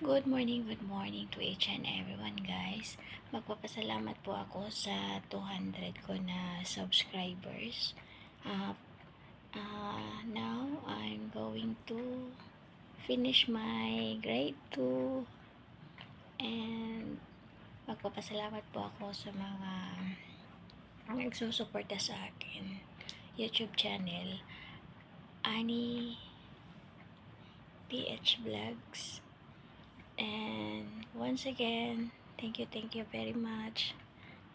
Good morning to each and everyone guys. Magpapasalamat po ako sa 200 ko na subscribers. Now, I'm going to finish my grade 2 and magpapasalamat po ako sa mga nagsusuporta sa akin. YouTube channel, Ani PH Vlogs. And once again, thank you very much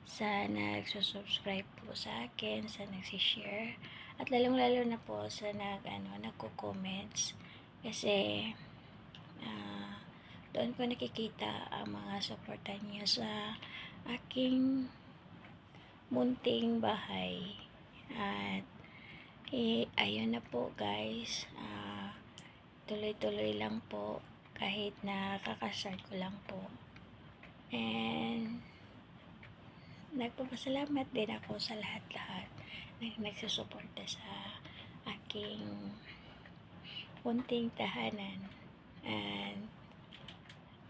sa nagsusubscribe po sa akin, sa nagsishare, at lalong-lalo na po sa nagko-comments kasi doon ko nakikita ang mga suporta niyo sa aking munting bahay. At ayun na po guys, tuloy-tuloy lang po kahit na kakastart ko lang po. And nagpapasalamat din ako sa lahat-lahat na nagsusuporta sa aking munting tahanan. And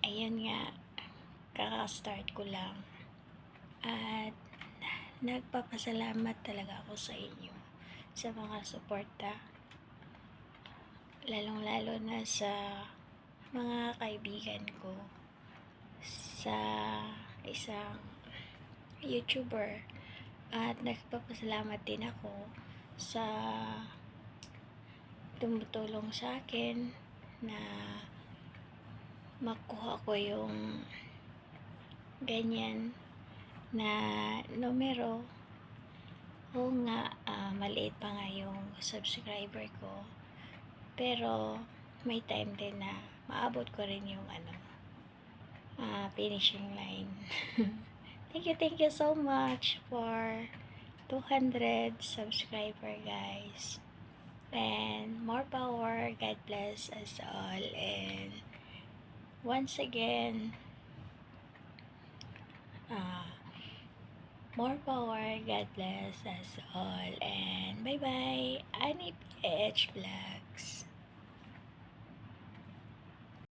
ayun nga, kakastart ko lang. At nagpapasalamat talaga ako sa inyo sa mga suporta, lalong-lalo na sa mga kaibigan ko, sa isang YouTuber, at nagpapasalamat din ako sa tumutulong sa akin na makuha ko yung ganyan na numero. Oo nga, maliit pa nga yung subscriber ko, pero may time din na maabot ko rin yung finishing line. Thank you so much for 200 subscriber guys. And more power, God bless us all. And once again, more power, God bless us all. And bye bye, Ani PH Vlogs.